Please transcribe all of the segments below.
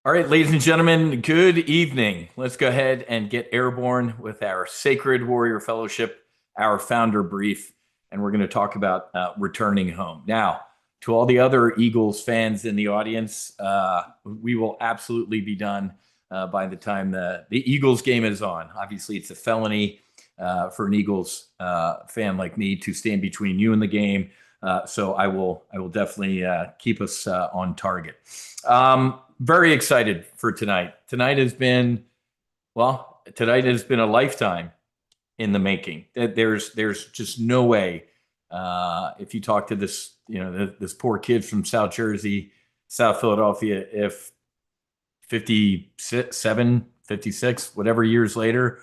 All right, ladies and gentlemen, good evening. Let's go ahead and get airborne with our Sacred Warrior Fellowship, our founder brief, and we're going to talk about returning home. Now, to all the other Eagles fans in the audience, we will absolutely be done by the time the Eagles game is on. Obviously, it's a felony for an Eagles fan like me to stand between you and the game. So I will definitely keep us on target. Very excited for tonight. Tonight has been a lifetime in the making. There's just no way. If you talk to this poor kid from South Jersey, South Philadelphia, if 57, 56, whatever years later,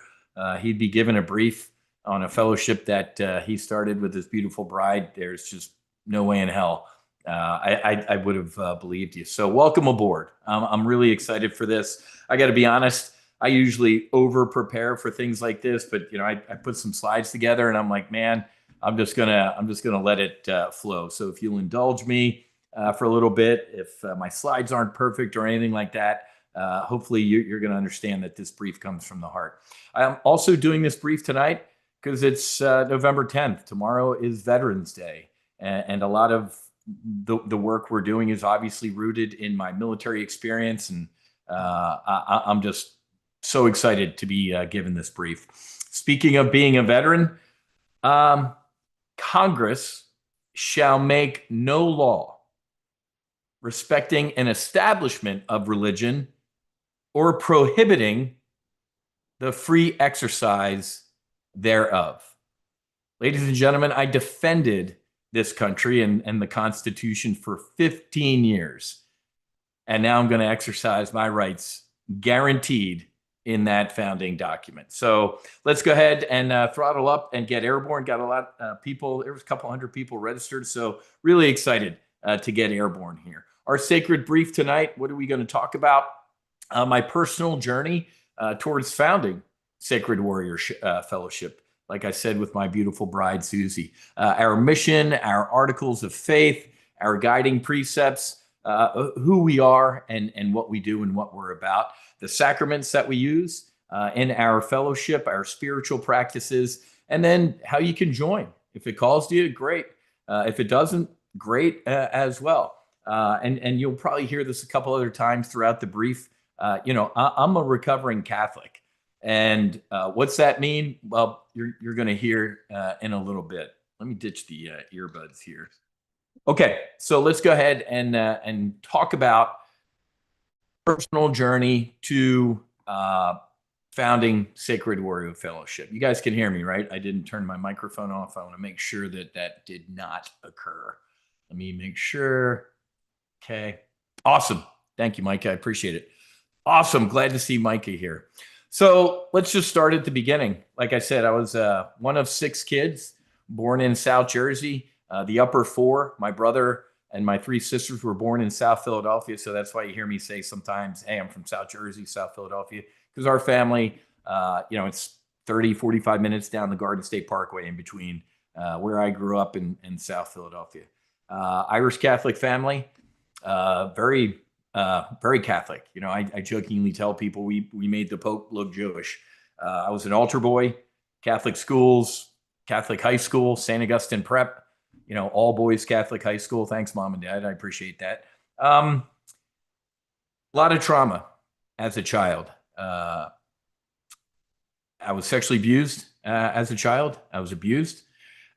he'd be given a brief on a fellowship that he started with his beautiful bride. There's just no way in hell I would have believed you. So welcome aboard. I'm really excited for this. I got to be honest. I usually over prepare for things like this, but I put some slides together and I'm like, man, I'm just gonna let it flow. So if you'll indulge me for a little bit, if my slides aren't perfect or anything like that, hopefully you're going to understand that this brief comes from the heart. I'm also doing this brief tonight because it's November 10th. Tomorrow is Veterans Day, and a lot of the work we're doing is obviously rooted in my military experience, and I'm just so excited to be given this brief. Speaking of being a veteran, um, Congress shall make no law respecting an establishment of religion or prohibiting the free exercise thereof. Ladies and gentlemen, I defended this country and the Constitution for 15 years. And now I'm going to exercise my rights guaranteed in that founding document. So let's go ahead and throttle up and get airborne. Got a lot of people. There was a couple hundred people registered. So really excited to get airborne here. Our sacred brief tonight, what are we going to talk about? My personal journey towards founding Sacred Warrior Fellowship. Like I said, with my beautiful bride, Susie. Our mission, our articles of faith, our guiding precepts, who we are and what we do and what we're about, the sacraments that we use in our fellowship, our spiritual practices, and then how you can join. If it calls to you, great. If it doesn't, great as well. And you'll probably hear this a couple other times throughout the brief. I'm a recovering Catholic. And what's that mean? Well, you're going to hear in a little bit. Let me ditch the earbuds here. Okay, so let's go ahead and talk about personal journey to founding Sacred Warrior Fellowship. You guys can hear me, right? I didn't turn my microphone off. I want to make sure that that did not occur. Let me make sure. Okay, awesome. Thank you, Micah. I appreciate it. Awesome. Glad to see Micah here. So let's just start at the beginning. Like I said, I was one of six kids born in South Jersey. The upper four, my brother and my three sisters, were born in South Philadelphia. So that's why you hear me say sometimes, hey, I'm from South Jersey, South Philadelphia, because our family, it's 30, 45 minutes down the Garden State Parkway in between where I grew up in South Philadelphia. Irish Catholic family, very Catholic. I jokingly tell people we made the Pope look Jewish. I was an altar boy, Catholic schools, Catholic high school, St. Augustine Prep, all boys Catholic high school. Thanks, mom and dad. I appreciate that. A lot of trauma as a child. I was sexually abused as a child. I was abused.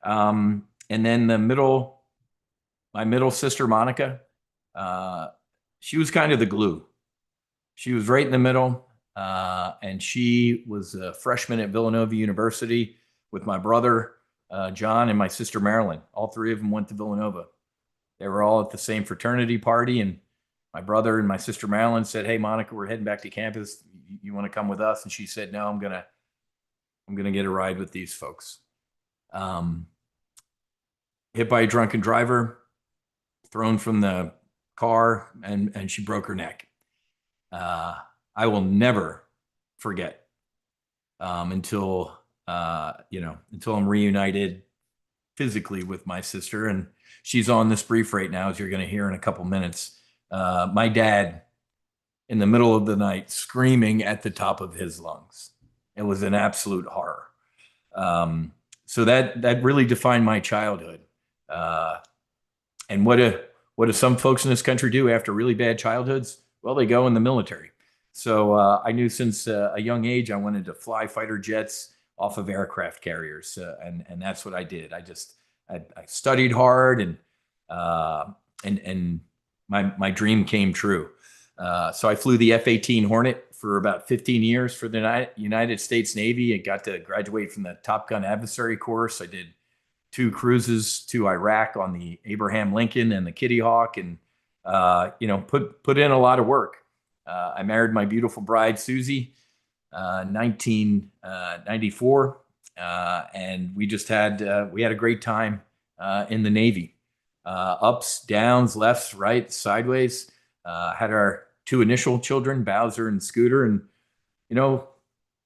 And then my middle sister, Monica, she was kind of the glue. She was right in the middle. And she was a freshman at Villanova University with my brother, John, and my sister, Marilyn. All three of them went to Villanova. They were all at the same fraternity party. And my brother and my sister, Marilyn, said, hey, Monica, we're heading back to campus. You want to come with us? And she said, no, I'm going to get a ride with these folks. Hit by a drunken driver, thrown from the car, and she broke her neck. I will never forget until I'm reunited physically with my sister, and she's on this brief right now, as you're going to hear in a couple minutes. My dad in the middle of the night, screaming at the top of his lungs. It was an absolute horror. So that really defined my childhood. Uh, and what do some folks in this country do after really bad childhoods? Well, they go in the military. So I knew since a young age I wanted to fly fighter jets off of aircraft carriers, and that's what I did. I studied hard, uh, and my dream came true. So I flew the F-18 Hornet for about 15 years for the United States Navy. I got to graduate from the Top Gun adversary course. I did 2 cruises to Iraq on the Abraham Lincoln and the Kitty Hawk, and put in a lot of work. I married my beautiful bride Susie, 1994, and we had a great time in the Navy. Ups, downs, lefts, right, sideways. Had our 2 initial children, Bowser and Scooter, and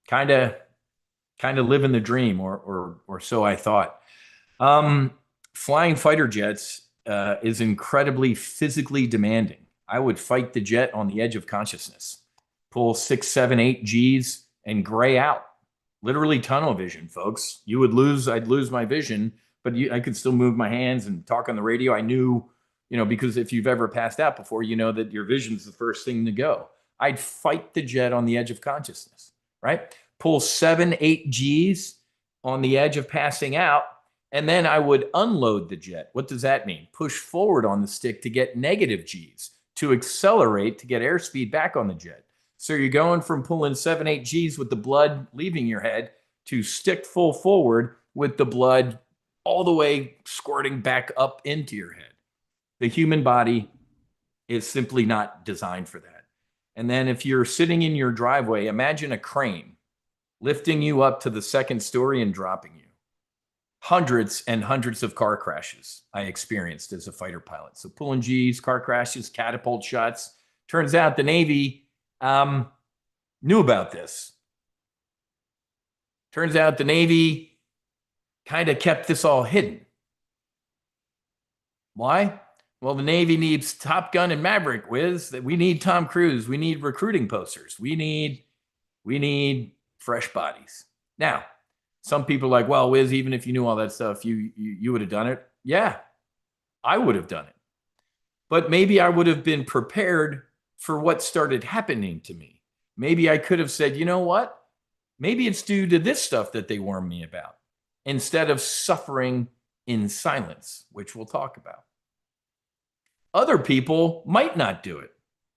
kind of living the dream, or so I thought. Flying fighter jets is incredibly physically demanding. I would fight the jet on the edge of consciousness, pull 6, 7, 8 Gs and gray out. Literally tunnel vision, folks. I'd lose my vision, but I could still move my hands and talk on the radio. I knew, because if you've ever passed out before, you know that your vision's the first thing to go. I'd fight the jet on the edge of consciousness, right? Pull 7, 8 Gs on the edge of passing out, and then I would unload the jet. What does that mean? Push forward on the stick to get negative Gs, to accelerate, to get airspeed back on the jet. So you're going from pulling 7, 8 Gs with the blood leaving your head to stick full forward with the blood all the way squirting back up into your head. The human body is simply not designed for that. And then if you're sitting in your driveway, imagine a crane lifting you up to the 2nd story and dropping you. Hundreds and hundreds of car crashes I experienced as a fighter pilot. So pulling Gs, car crashes, catapult shots. Turns out the Navy knew about this. Turns out the Navy kind of kept this all hidden. Why? Well, the Navy needs Top Gun and Maverick, Wiz. We need Tom Cruise. We need recruiting posters. We need fresh bodies. Now, some people are like, well, Wiz, even if you knew all that stuff, you would have done it. Yeah, I would have done it. But maybe I would have been prepared for what started happening to me. Maybe I could have said, you know what? Maybe it's due to this stuff that they warned me about, instead of suffering in silence, which we'll talk about. Other people might not do it.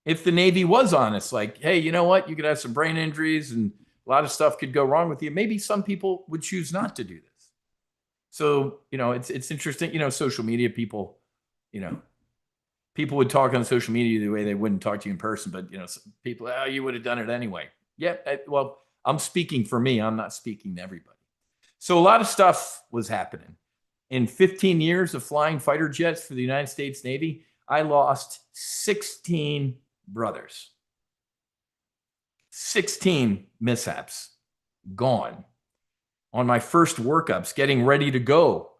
If the Navy was honest, like, hey, you know what? You could have some brain injuries and a lot of stuff could go wrong with you. Maybe some people would choose not to do this. So, it's interesting, social media people, people would talk on social media the way they wouldn't talk to you in person, but, people, oh, you would have done it anyway. Yeah. Well, I'm speaking for me. I'm not speaking to everybody. So a lot of stuff was happening. In 15 years of flying fighter jets for the United States Navy, I lost 16 brothers. 16 mishaps, gone. On my first workups, getting ready to go.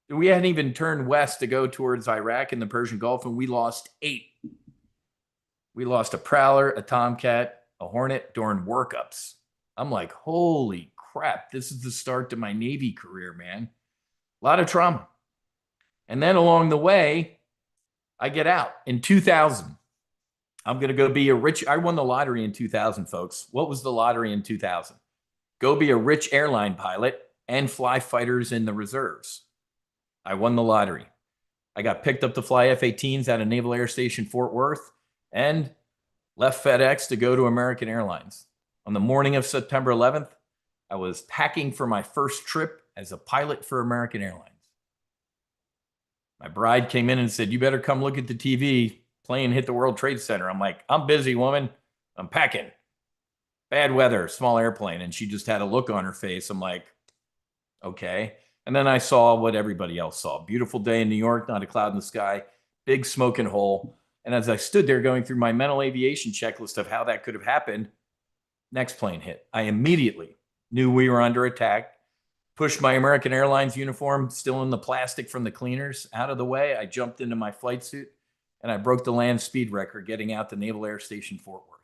We hadn't even turned west to go towards Iraq and the Persian Gulf, and we lost 8. We lost a Prowler, a Tomcat, a Hornet during workups. I'm like, holy crap, this is the start to my Navy career, man. A lot of trauma. And then along the way, I get out. In 2000, I'm going to go be I won the lottery in 2000, folks. What was the lottery in 2000? Go be a rich airline pilot and fly fighters in the reserves. I won the lottery. I got picked up to fly F-18s at a Naval Air Station, Fort Worth, and left FedEx to go to American Airlines. On the morning of September 11th, I was packing for my first trip as a pilot for American Airlines. My bride came in and said, you better come look at the TV. Plane hit the World Trade Center. I'm like, I'm busy, woman. I'm packing. Bad weather, small airplane. And she just had a look on her face. I'm like, okay. And then I saw what everybody else saw. Beautiful day in New York, not a cloud in the sky, big smoking hole. And as I stood there going through my mental aviation checklist of how that could have happened, next plane hit. I immediately knew we were under attack, pushed my American Airlines uniform, still in the plastic from the cleaners, out of the way. I jumped into my flight suit and I broke the land speed record getting out to Naval Air Station Fort Worth.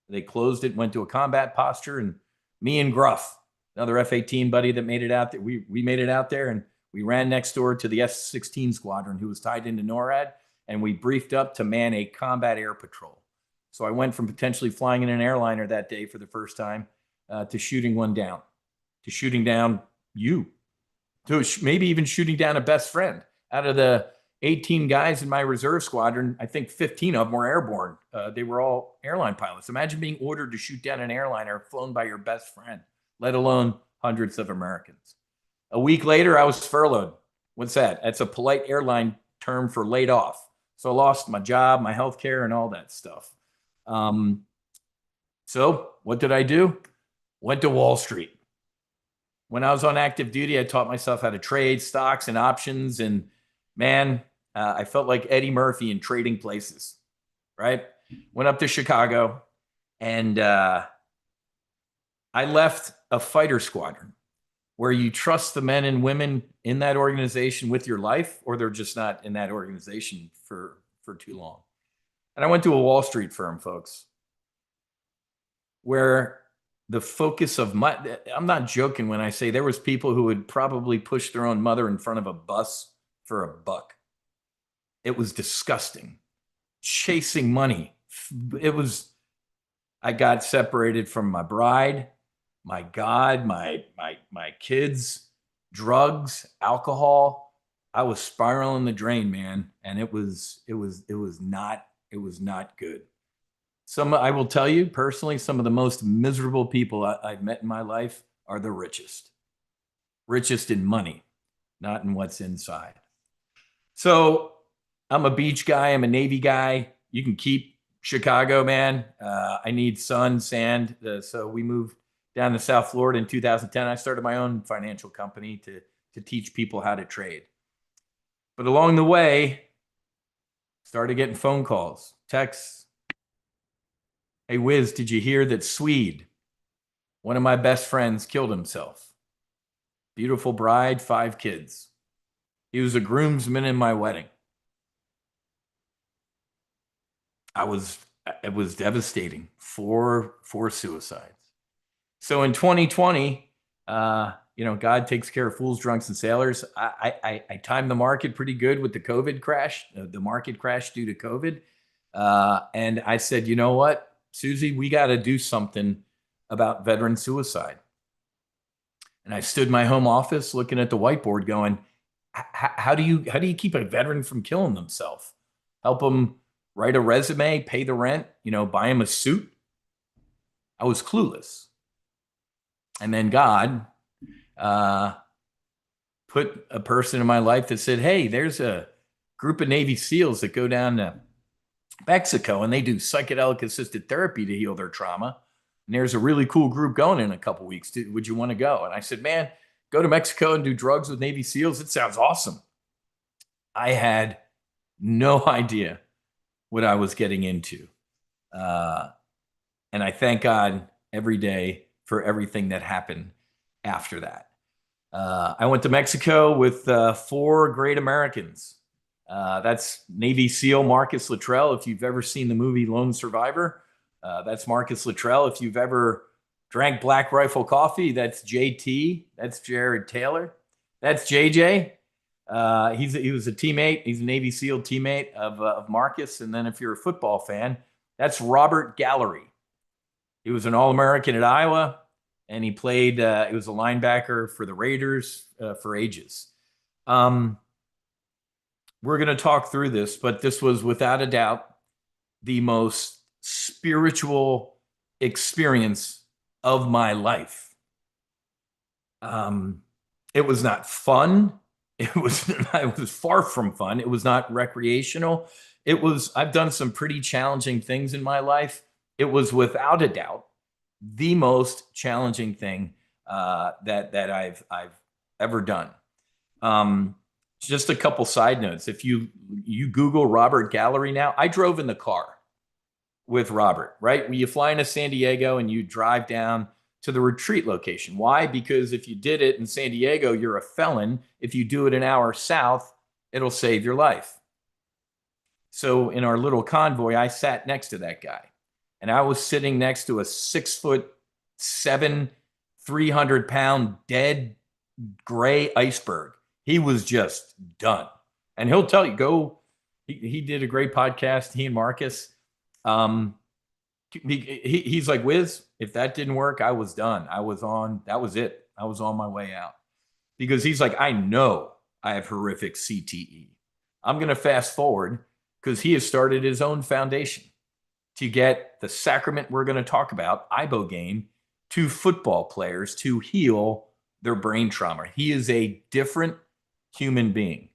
They closed it, went to a combat posture, and me and Gruff, another F-18 buddy that made it out there, we made it out there, and we ran next door to the F-16 squadron who was tied into NORAD, and we briefed up to man a combat air patrol. So I went from potentially flying in an airliner that day for the first time to shooting one down, to shooting down you, to maybe even shooting down a best friend. Out of the 18 guys in my reserve squadron, I think 15 of them were airborne. They were all airline pilots. Imagine being ordered to shoot down an airliner flown by your best friend, let alone hundreds of Americans. A week later, I was furloughed. What's that? That's a polite airline term for laid off. So I lost my job, my health care, and all that stuff. So what did I do? Went to Wall Street. When I was on active duty, I taught myself how to trade stocks and options. And man, I felt like Eddie Murphy in Trading Places, right? Went up to Chicago, and I left a fighter squadron where you trust the men and women in that organization with your life, or they're just not in that organization for too long. And I went to a Wall Street firm, folks, where the focus of I'm not joking when I say there was people who would probably push their own mother in front of a bus for a buck. It was disgusting. Chasing money. I got separated from my bride, my God, my kids, drugs, alcohol. I was spiraling the drain, man. And it was not good. I will tell you personally, some of the most miserable people I've met in my life are the richest. Richest in money, not in what's inside. So I'm a beach guy. I'm a Navy guy. You can keep Chicago, man. I need sun, sand. So we moved down to South Florida in 2010. I started my own financial company to teach people how to trade. But along the way, started getting phone calls, texts. Hey, Wiz, did you hear that Swede, one of my best friends, killed himself? Beautiful bride, 5 kids. He was a groomsman in my wedding. It was devastating. 4 suicides. So in 2020, God takes care of fools, drunks, and sailors. I timed the market pretty good with the COVID crash, the market crash due to COVID. And I said, you know what, Susie, we got to do something about veteran suicide. And I stood in my home office looking at the whiteboard going, how do you keep a veteran from killing themselves? Help them write a resume, pay the rent, buy them a suit. I was clueless. And then God put a person in my life that said, hey, there's a group of Navy SEALs that go down to Mexico and they do psychedelic assisted therapy to heal their trauma. And there's a really cool group going in a couple of weeks. Would you want to go? And I said, man, go to Mexico and do drugs with Navy SEALs. It sounds awesome. I had no idea what I was getting into. And I thank God every day for everything that happened after that. I went to Mexico with 4 great Americans. That's Navy SEAL Marcus Luttrell. If you've ever seen the movie Lone Survivor, that's Marcus Luttrell. If you've ever drank Black Rifle coffee, that's JT. That's Jared Taylor. That's JJ. He was a teammate. He's a Navy SEAL teammate of Marcus. And then if you're a football fan, that's Robert Gallery. He was an All-American at Iowa, and he played, he was a linebacker for the Raiders for ages. We're going to talk through this, but this was without a doubt the most spiritual experience of my life. It was not fun. It was far from fun. It was not recreational. I've done some pretty challenging things in my life. It was without a doubt the most challenging thing that I've ever done. Just a couple side notes. If you Google Robert Gallery now, I drove in the car with Robert, right? When you fly into San Diego and you drive down to the retreat location. Why? Because if you did it in San Diego, you're a felon. If you do it an hour south, it'll save your life. So in our little convoy, I sat next to that guy. And I was sitting next to a 6'7", 300-pound dead gray iceberg. He was just done. And he'll tell you, he did a great podcast, he and Marcus. He's like, Wiz, if that didn't work, I was done. That was it. I was on my way out. Because he's like, I know I have horrific CTE. I'm going to fast forward because he has started his own foundation to get the sacrament we're going to talk about, ibogaine, to football players to heal their brain trauma. He is a different human being.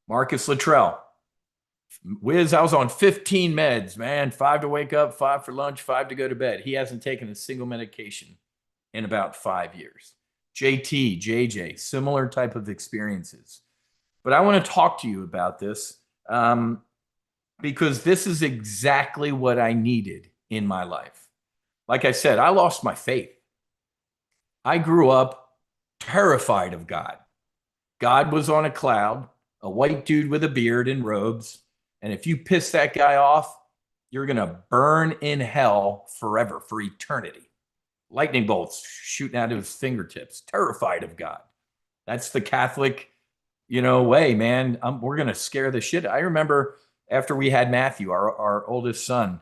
Marcus Luttrell, Wiz, I was on 15 meds, man. 5 to wake up, 5 for lunch, 5 to go to bed. He hasn't taken a single medication in about 5 years. JT, JJ, similar type of experiences. But I want to talk to you about this because this is exactly what I needed in my life. Like I said, I lost my faith. I grew up terrified of God. God was on a cloud, a white dude with a beard and robes. And if you piss that guy off, you're going to burn in hell forever, for eternity. Lightning bolts shooting out of his fingertips, terrified of God. That's the Catholic, way, man. We're going to scare the shit. I remember after we had Matthew, our oldest son,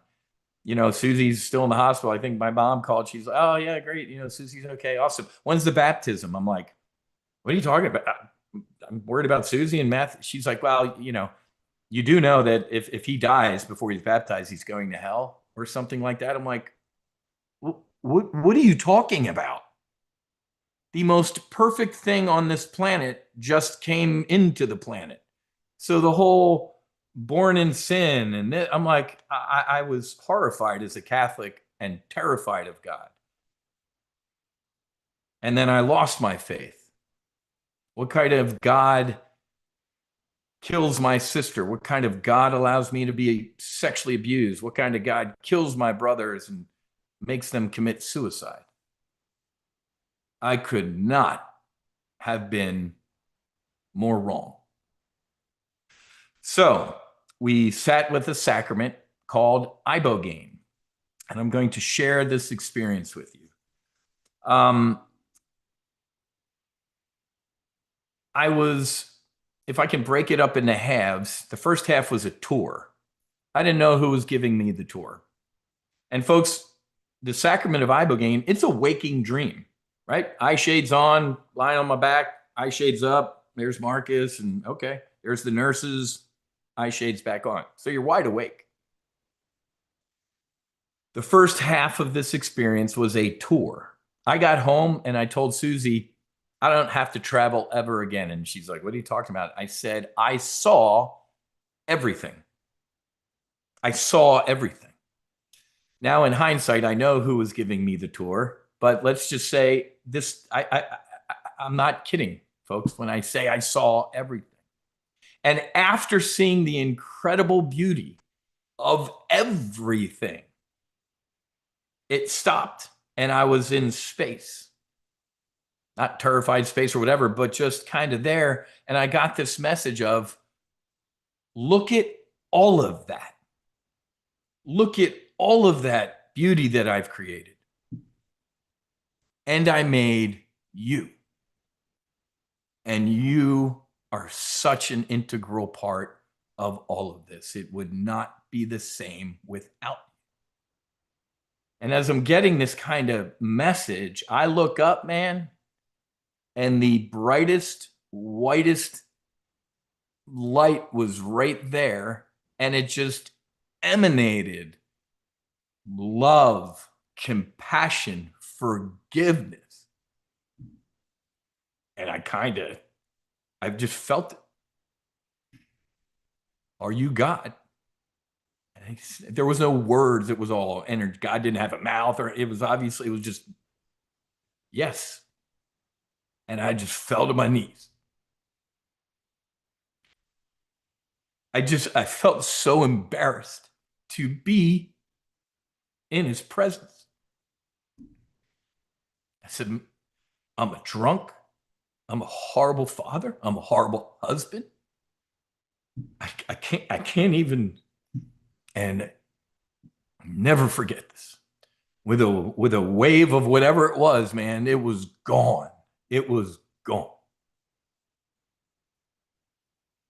Susie's still in the hospital. I think my mom called. She's like, oh, yeah, great. Susie's okay. Awesome. When's the baptism? I'm like, what are you talking about? I'm worried about Susie and Matthew. She's like, well, you do know that if he dies before he's baptized, he's going to hell or something like that. I'm like, what are you talking about? The most perfect thing on this planet just came into the planet. So the whole born in sin, and I'm like, I was horrified as a Catholic and terrified of God. And then I lost my faith. What kind of God kills my sister? What kind of God allows me to be sexually abused? What kind of God kills my brothers and makes them commit suicide? I could not have been more wrong. So we sat with a sacrament called ibogaine, and I'm going to share this experience with you. If I can break it up into halves, the first half was a tour. I didn't know who was giving me the tour. And folks, the sacrament of ibogaine, it's a waking dream, right? Eye shades on, lying on my back, eye shades up. There's Marcus, and okay, there's the nurses, eye shades back on. So you're wide awake. The first half of this experience was a tour. I got home and I told Susie, I don't have to travel ever again. And she's like, what are you talking about? I said, I saw everything. I saw everything. Now, in hindsight, I know who was giving me the tour, but let's just say this, I'm not kidding, folks, when I say I saw everything. And after seeing the incredible beauty of everything, it stopped and I was in space. Not terrified space or whatever, but just kind of there. And I got this message of, look at all of that. Look at all of that beauty that I've created. And I made you. And you are such an integral part of all of this. It would not be the same without you. And as I'm getting this kind of message, I look up, man, and the brightest, whitest light was right there. And it just emanated love, compassion, forgiveness. And I've just felt it. Are you God? And there was no words. It was all energy. God didn't have a mouth, or it was just, yes. And I just fell to my knees. I felt so embarrassed to be in his presence. I said, I'm a drunk. I'm a horrible father. I'm a horrible husband. I can't even. And Never forget this. With a wave of whatever it was, man, it was gone. It was gone.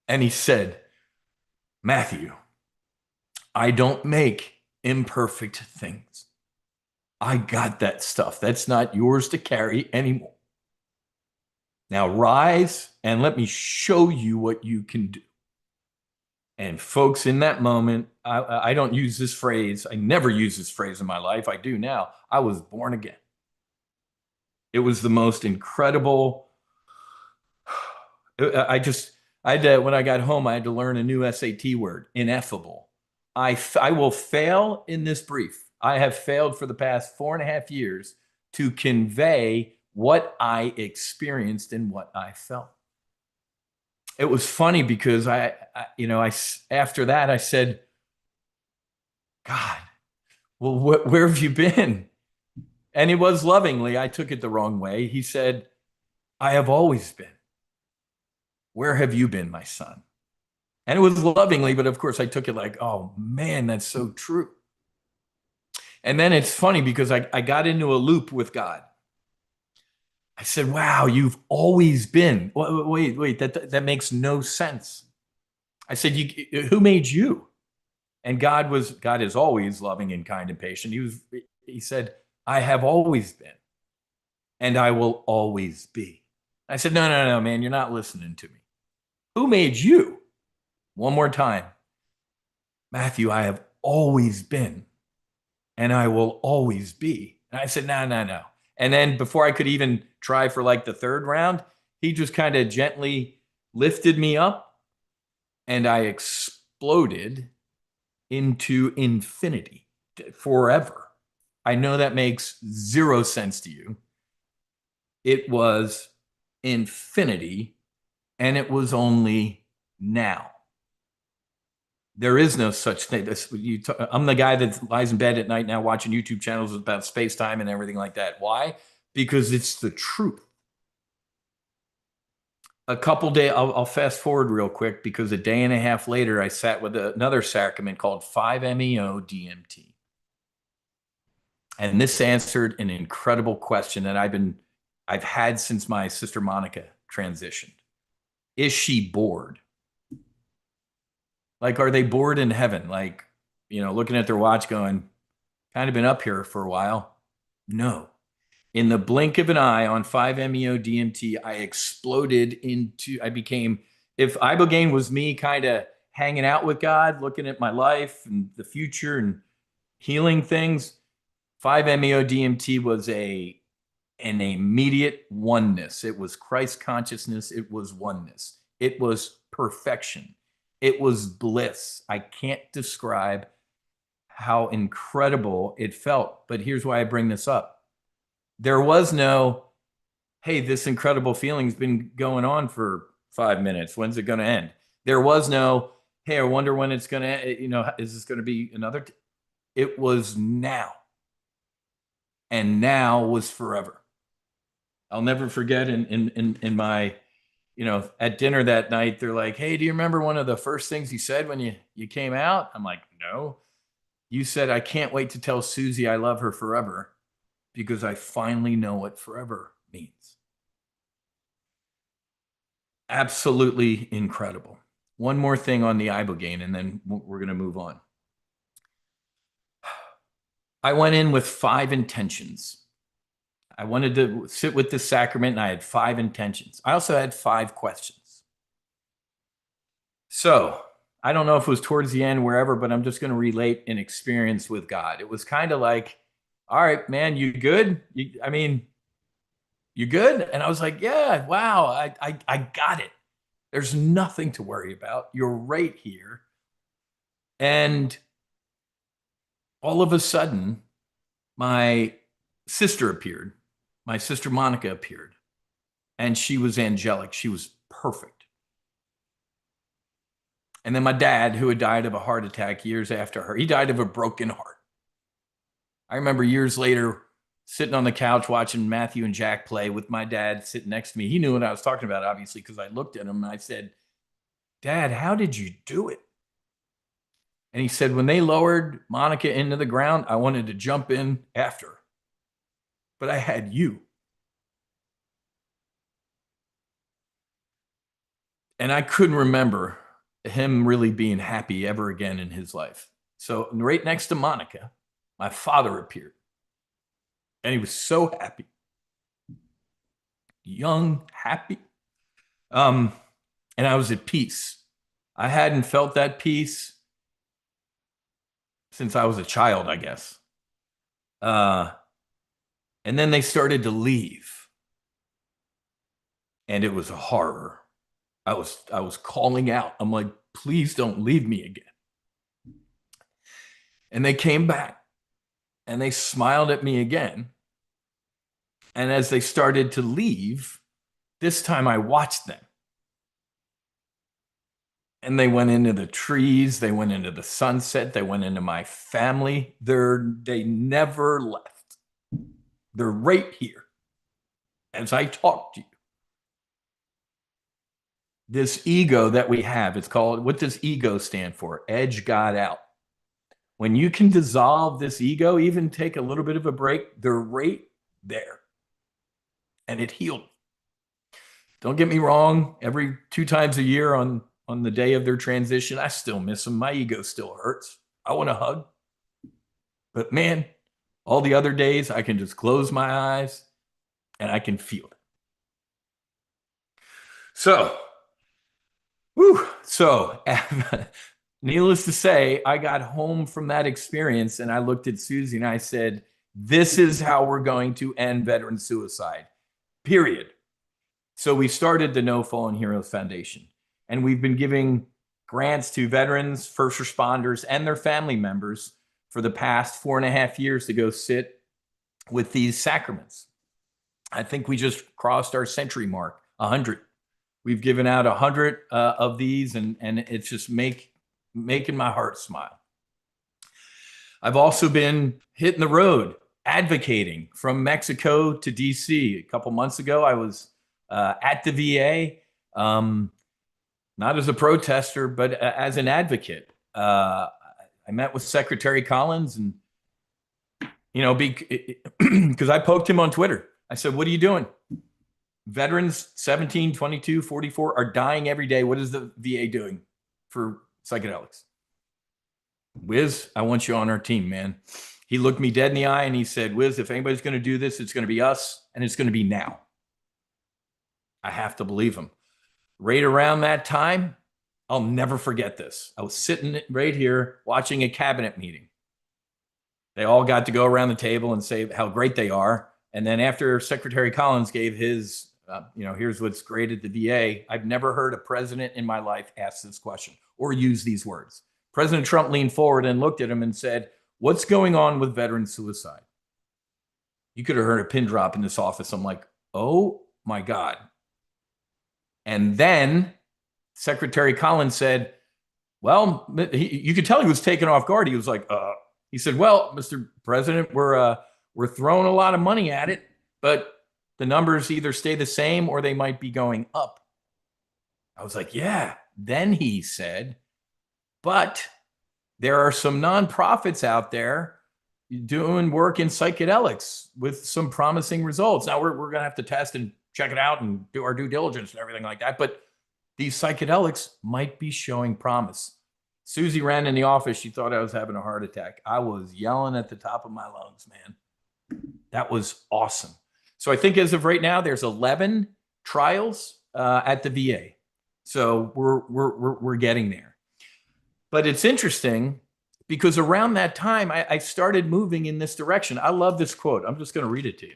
And he said, Matthew, I don't make imperfect things. I got that stuff. That's not yours to carry anymore. Now rise and let me show you what you can do. And folks, in that moment, I don't use this phrase. I never use this phrase in my life. I do now. I was born again. It was the most incredible. I just, I had to, when I got home, I had to learn a new SAT word, ineffable. I will fail in this brief. I have failed for the past 4.5 years to convey what I experienced and what I felt. It was funny because after that, I said, God, well, where have you been? And it was lovingly, I took it the wrong way. He said, I have always been. Where have you been, my son? And it was lovingly, but of course I took it like, oh man, that's so true. And then it's funny because I got into a loop with God. I said, wow, you've always been. Wait, that makes no sense. I said, who made you? And God is always loving and kind and patient. He said, I have always been, and I will always be. I said, no, man, you're not listening to me. Who made you? One more time. Matthew, I have always been, and I will always be. And I said, no. And then before I could even try for like the third round, he just kind of gently lifted me up, and I exploded into infinity, forever. I know that makes zero sense to you. It was infinity, and it was only now. There is no such thing. I'm the guy that lies in bed at night now watching YouTube channels about space time and everything like that. Why? Because it's the truth. A couple days, I'll fast forward real quick because a day and a half later, I sat with another sacrament called 5-MeO-DMT. And this answered an incredible question that I've had since my sister Monica transitioned. Is she bored? Like, are they bored in heaven? Like, looking at their watch going, kind of been up here for a while. No. In the blink of an eye on 5-MeO-DMT, I exploded I became, if Ibogaine was me kind of hanging out with God, looking at my life and the future and healing things, 5-MeO-DMT was an immediate oneness. It was Christ consciousness. It was oneness. It was perfection. It was bliss. I can't describe how incredible it felt. But here's why I bring this up. There was no, hey, this incredible feeling's been going on for 5 minutes. When's it going to end? There was no, hey, I wonder when it's going to, is this going to be another? It was now. And now was forever. I'll never forget in my, at dinner that night, they're like, hey, do you remember one of the first things you said when you came out? I'm like, no. You said, I can't wait to tell Susie I love her forever because I finally know what forever means. Absolutely incredible. One more thing on the Ibogaine, and then we're going to move on. I went in with 5 intentions. I wanted to sit with the sacrament, and I had 5 intentions. I also had 5 questions. So I don't know if it was towards the end, wherever, but I'm just going to relate an experience with God. It was kind of like, all right, man, you good? You good? And I was like, yeah, wow, I got it. There's nothing to worry about. You're right here. And all of a sudden, my sister appeared. My sister Monica appeared. And she was angelic. She was perfect. And then my dad, who had died of a heart attack years after her, he died of a broken heart. I remember years later sitting on the couch watching Matthew and Jack play with my dad sitting next to me. He knew what I was talking about, obviously, because I looked at him and I said, Dad, how did you do it? And he said, when they lowered Monica into the ground, I wanted to jump in after her. But I had you. And I couldn't remember him really being happy ever again in his life. So right next to Monica, my father appeared. And he was so happy. Young, happy. And I was at peace. I hadn't felt that peace since I was a child, I guess. And then they started to leave. And it was a horror. I was calling out. I'm like, please don't leave me again. And they came back and they smiled at me again. And as they started to leave, this time I watched them. And they went into the trees, they went into the sunset, they went into my family. They never left. They're right here as I talk to you. This ego that we have, it's called, what does ego stand for? Edge God out. When you can dissolve this ego, even take a little bit of a break, they're right there. And it healed. Don't get me wrong, every 2 times a year on the day of their transition, I still miss them. My ego still hurts. I want a hug. But man, all the other days, I can just close my eyes and I can feel it. So, needless to say, I got home from that experience and I looked at Susie and I said, this is how we're going to end veteran suicide, period. So we started the No Fallen Heroes Foundation. And we've been giving grants to veterans, first responders, and their family members for the past 4.5 years to go sit with these sacraments. I think we just crossed our century mark, 100. We've given out 100 of these, and it's just making my heart smile. I've also been hitting the road, advocating from Mexico to DC. A couple months ago, I was at the VA. Not as a protester, but as an advocate. I met with Secretary Collins and, because I poked him on Twitter. I said, what are you doing? Veterans 17, 22, 44 are dying every day. What is the VA doing for psychedelics? Wiz, I want you on our team, man. He looked me dead in the eye and he said, Wiz, if anybody's going to do this, it's going to be us and it's going to be now. I have to believe him. Right around that time, I'll never forget this. I was sitting right here watching a cabinet meeting. They all got to go around the table and say how great they are. And then after Secretary Collins gave his, here's what's great at the VA, I've never heard a president in my life ask this question or use these words. President Trump leaned forward and looked at him and said, what's going on with veteran suicide? You could have heard a pin drop in this office. I'm like, oh my God. And then Secretary Collins said, well, you could tell he was taken off guard. He was like, he said, well, Mr. President, we're throwing a lot of money at it, but the numbers either stay the same or they might be going up. I was like, yeah. Then he said, but there are some nonprofits out there doing work in psychedelics with some promising results. Now we're going to have to test and check it out and do our due diligence and everything like that. But these psychedelics might be showing promise. Susie ran in the office. She thought I was having a heart attack. I was yelling at the top of my lungs, man. That was awesome. So I think as of right now, there's 11 trials at the VA. So we're getting there. But it's interesting because around that time, I started moving in this direction. I love this quote. I'm just going to read it to you.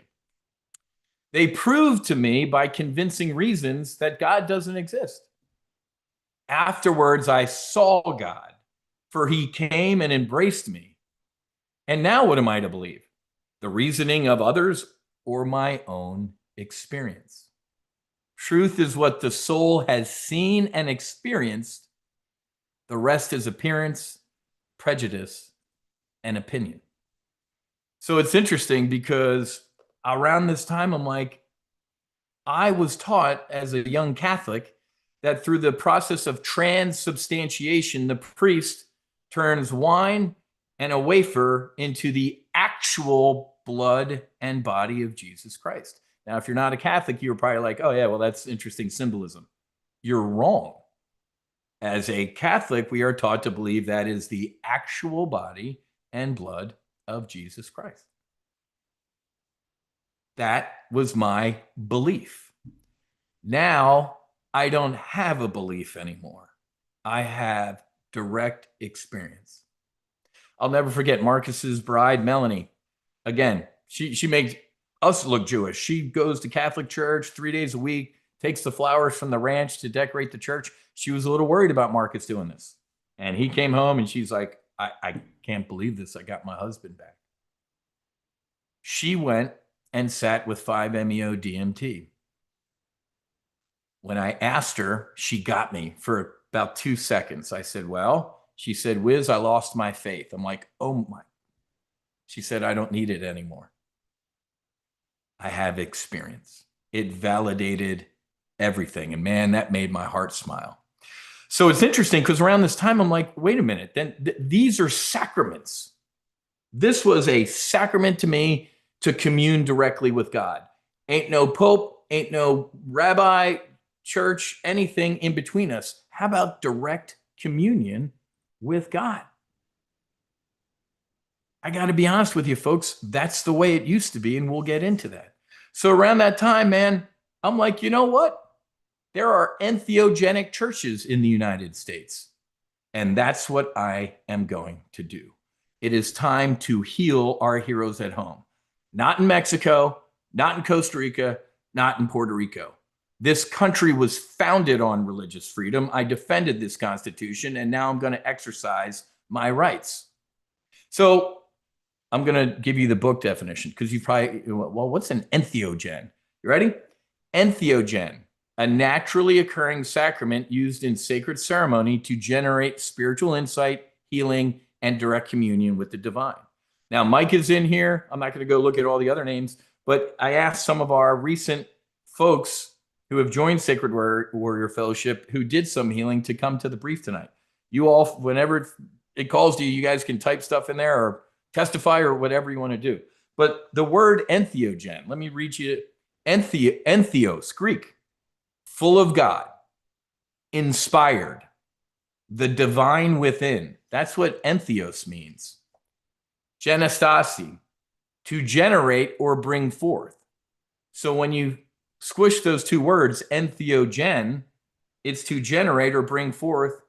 They proved to me by convincing reasons that God doesn't exist. Afterwards, I saw God, for he came and embraced me. And now what am I to believe? The reasoning of others or my own experience? Truth is what the soul has seen and experienced. The rest is appearance, prejudice, and opinion. So it's interesting because around this time, I'm like, I was taught as a young Catholic that through the process of transubstantiation, the priest turns wine and a wafer into the actual blood and body of Jesus Christ. Now, if you're not a Catholic, you're probably like, oh, yeah, well, that's interesting symbolism. You're wrong. As a Catholic, we are taught to believe that is the actual body and blood of Jesus Christ. That was my belief. Now, I don't have a belief anymore. I have direct experience. I'll never forget Marcus's bride, Melanie. Again, she makes us look Jewish. She goes to Catholic church 3 days a week, takes the flowers from the ranch to decorate the church. She was a little worried about Marcus doing this. And he came home and she's like, I can't believe this. I got my husband back. She went and sat with 5-MeO DMT. When I asked her, she got me for about 2 seconds. I said, well, she said, Wiz, I lost my faith. I'm like, oh my. She said, I don't need it anymore. I have experience. It validated everything. And man, that made my heart smile. So it's interesting because around this time, I'm like, wait a minute, then these are sacraments. This was a sacrament to me to commune directly with God. Ain't no pope, ain't no rabbi, church, anything in between us. How about direct communion with God? I got to be honest with you, folks. That's the way it used to be, and we'll get into that. So around that time, man, I'm like, you know what? There are entheogenic churches in the United States, and that's what I am going to do. It is time to heal our heroes at home. Not in Mexico, not in Costa Rica, not in Puerto Rico. This country was founded on religious freedom. I defended this Constitution, and now I'm going to exercise my rights. So I'm going to give you the book definition because you probably, well, what's an entheogen? You ready? Entheogen, a naturally occurring sacrament used in sacred ceremony to generate spiritual insight, healing, and direct communion with the divine. Now, Mike is in here. I'm not going to go look at all the other names, but I asked some of our recent folks who have joined Sacred Warrior Fellowship who did some healing to come to the brief tonight. You all, whenever it calls to you, you guys can type stuff in there or testify or whatever you want to do. But the word entheogen, let me read you entheos, Greek, full of God, inspired, the divine within. That's what entheos means. Genestasi, to generate or bring forth. So when you squish those two words, entheogen, it's to generate or bring forth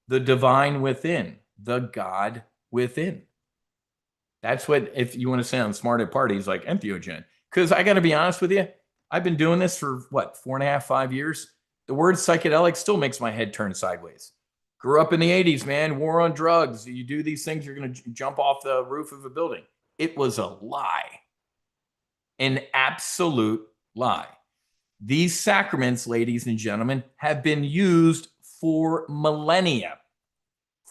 the divine within, the God within. That's what, if you want to sound smart at parties, like entheogen. Because I got to be honest with you, I've been doing this for what, 4.5, 5 years? The word psychedelic still makes my head turn sideways. Grew up in the 80s, man, war on drugs. You do these things, you're going to jump off the roof of a building. It was a lie. An absolute lie. These sacraments, ladies and gentlemen, have been used for millennia,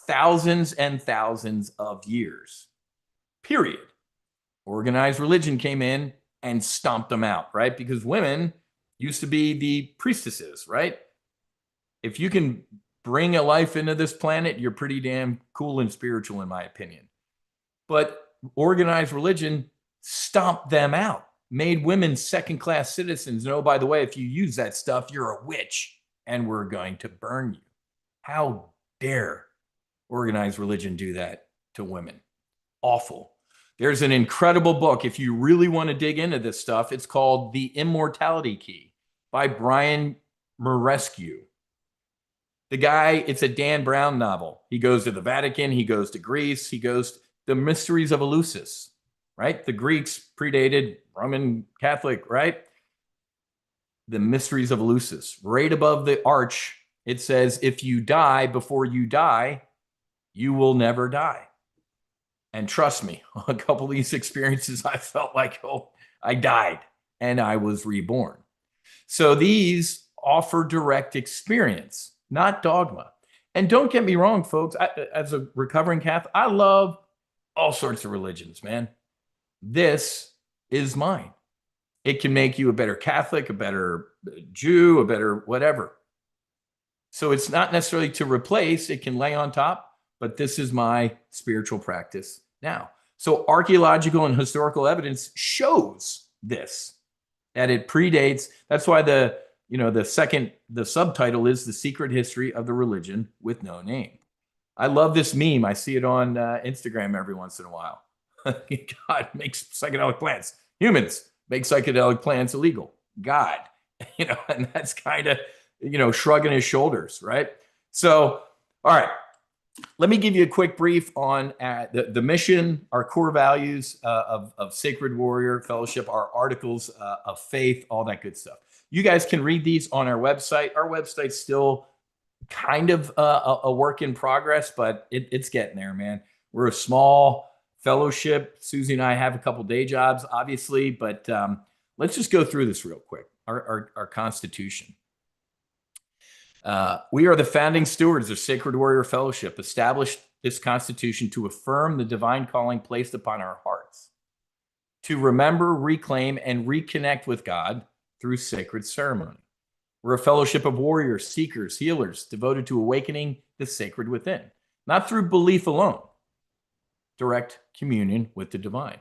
thousands and thousands of years. Period. Organized religion came in and stomped them out, right? Because women used to be the priestesses, right? If you can bring a life into this planet, you're pretty damn cool and spiritual, in my opinion. But organized religion stomped them out, made women second-class citizens. And oh, by the way, if you use that stuff, you're a witch and we're going to burn you. How dare organized religion do that to women? Awful. There's an incredible book. If you really want to dig into this stuff, it's called The Immortality Key by Brian Marescu. The guy, it's a Dan Brown novel. He goes to the Vatican. He goes to Greece. He goes to the mysteries of Eleusis, right? The Greeks predated Roman Catholic, right? The mysteries of Eleusis. Right above the arch, it says, if you die before you die, you will never die. And trust me, a couple of these experiences, I felt like, oh, I died and I was reborn. So these offer direct experience, not dogma. And don't get me wrong, folks, as a recovering Catholic, I love all sorts of religions, man. This is mine. It can make you a better Catholic, a better Jew, a better whatever. So it's not necessarily to replace, it can lay on top. but this is my spiritual practice now. So archaeological and historical evidence shows this, that it predates. That's why the subtitle is The Secret History of the Religion with No Name. I love this meme. I see it on Instagram every once in a while. God makes psychedelic plants. Humans make psychedelic plants illegal. God, and that's kind of, shrugging his shoulders, right? So, all right, let me give you a quick brief on the mission, our core values of Sacred Warrior Fellowship, our articles of faith, all that good stuff. You guys can read these on our website. Our website's still kind of a work in progress, but it's getting there, man. We're a small fellowship. Susie and I have a couple day jobs, obviously, but let's just go through this real quick. Our Constitution. We are the founding stewards of Sacred Warrior Fellowship, established this Constitution to affirm the divine calling placed upon our hearts, to remember, reclaim, and reconnect with God through sacred ceremony. We're a fellowship of warriors, seekers, healers, devoted to awakening the sacred within, not through belief alone, direct communion with the divine.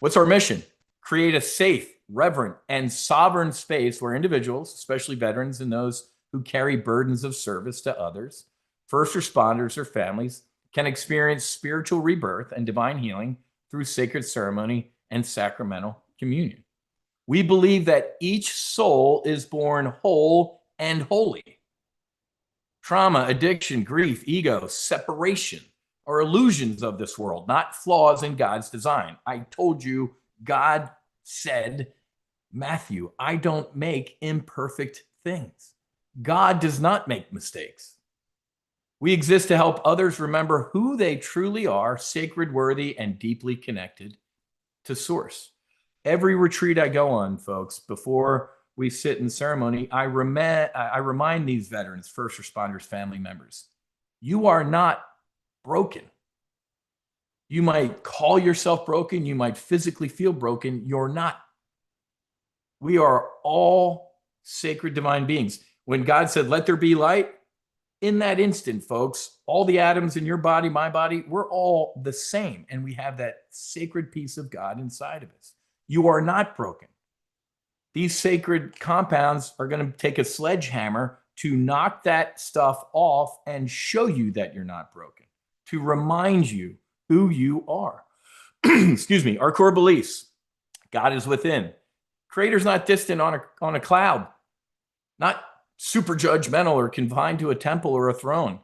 What's our mission? Create a safe, reverent, and sovereign space where individuals, especially veterans and those who carry burdens of service to others, first responders, or families, can experience spiritual rebirth and divine healing through sacred ceremony and sacramental communion. We believe that each soul is born whole and holy. Trauma, addiction, grief, ego, separation are illusions of this world, not flaws in God's design. I told you, God said, Matthew, I don't make imperfect things. God does not make mistakes. We exist to help others remember who they truly are, sacred, worthy, and deeply connected to Source. Every retreat I go on, folks, before we sit in ceremony, I remind these veterans, first responders, family members, you are not broken. You might call yourself broken. You might physically feel broken. You're not. We are all sacred divine beings. When God said, let there be light, in that instant, folks, all the atoms in your body, my body, we're all the same. And we have that sacred piece of God inside of us. You are not broken. These sacred compounds are going to take a sledgehammer to knock that stuff off and show you that you're not broken, to remind you who you are. Excuse me. Our core beliefs. God is within. Creator's not distant on a cloud, not super judgmental or confined to a temple or a throne.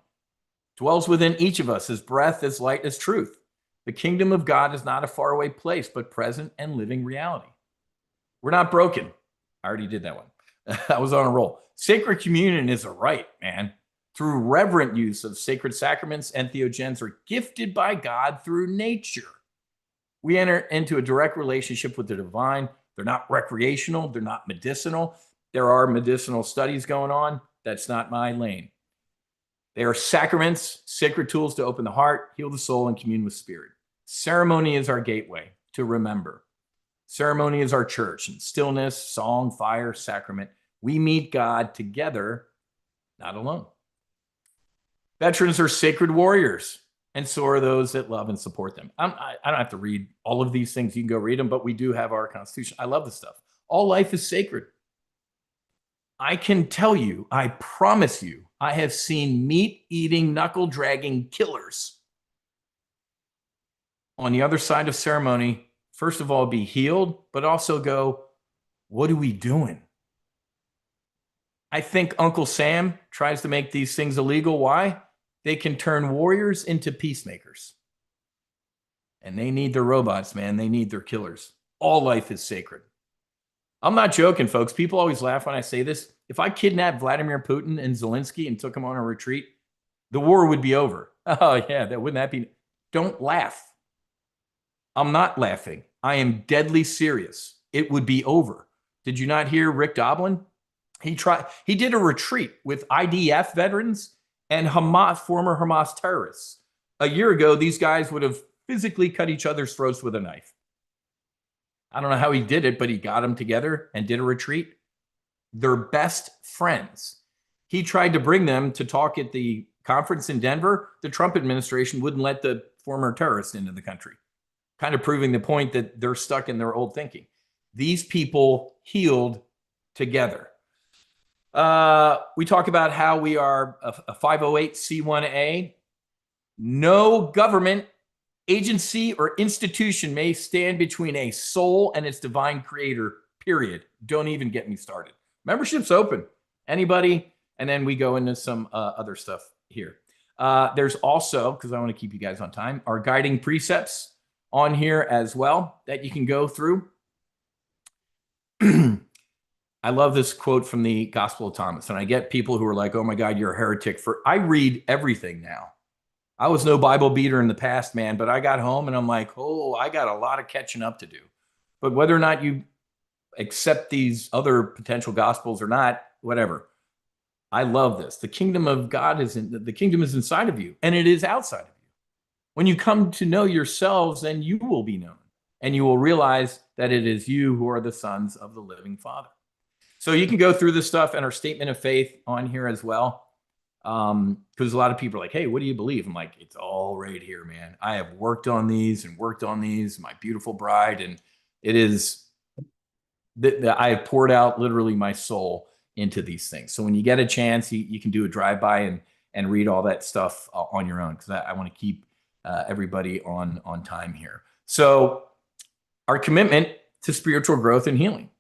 Dwells within each of us as breath, as light, as truth. The kingdom of God is not a faraway place, but present and living reality. We're not broken. I already did that one. I was on a roll. Sacred communion is a rite, man. Through reverent use of sacred sacraments, entheogens are gifted by God through nature. We enter into a direct relationship with the divine. They're not recreational. They're not medicinal. There are medicinal studies going on. That's not my lane. They are sacraments, sacred tools to open the heart, heal the soul, and commune with spirit. Ceremony is our gateway to remember. Ceremony is our church, and stillness, song, fire, sacrament. We meet God together, not alone. Veterans are sacred warriors, and so are those that love and support them. I don't have to read all of these things. You can go read them, but we do have our Constitution. I love this stuff. All life is sacred. I can tell you, I promise you, I have seen meat-eating, knuckle-dragging killers on the other side of ceremony, first of all, be healed, but also go, what are we doing? I think Uncle Sam tries to make these things illegal. Why? They can turn warriors into peacemakers. And they need their robots, man. They need their killers. All life is sacred. I'm not joking, folks. People always laugh when I say this. If I kidnapped Vladimir Putin and Zelensky and took them on a retreat, the war would be over. Oh, yeah, wouldn't that be? Don't laugh. I'm not laughing. I am deadly serious. It would be over. Did you not hear Rick Doblin? He did a retreat with IDF veterans and former Hamas terrorists. A year ago, these guys would have physically cut each other's throats with a knife. I don't know how he did it, but he got them together and did a retreat. They're best friends. He tried to bring them to talk at the conference in Denver, the Trump administration wouldn't let the former terrorists into the country, kind of proving the point that they're stuck in their old thinking. These people healed together. We talk about how we are a 508c1a. No government, agency, or institution may stand between a soul and its divine creator, period. Don't even get me started. Membership's open. Anybody? And then we go into some other stuff here. There's also, because I want to keep you guys on time, our guiding precepts on here as well that you can go through. I love this quote from the Gospel of Thomas. And I get people who are like, oh my God, you're a heretic. I read everything now. I was no Bible beater in the past, man, but I got home and I'm like, oh, I got a lot of catching up to do. But whether or not you accept these other potential gospels or not, whatever. I love this. The kingdom of God the kingdom is inside of you, and it is outside of you. When you come to know yourselves, then you will be known, and you will realize that it is you who are the sons of the living Father. So you can go through this stuff and our statement of faith on here as well. Because a lot of people are like, hey, what do you believe? I'm like, it's all right here, man. I have worked on these, my beautiful bride, and it is that I have poured out literally my soul into these things. So when you get a chance, you can do a drive-by and read all that stuff on your own, because I want to keep everybody on time here. So our commitment to spiritual growth and healing.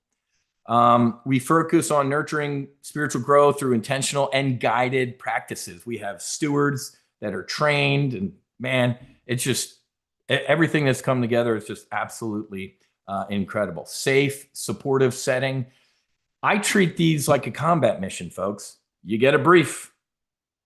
We focus on nurturing spiritual growth through intentional and guided practices. We have stewards that are trained, and man, it's just everything that's come together is just absolutely incredible. Safe, supportive setting. I treat these like a combat mission, folks. You get a brief.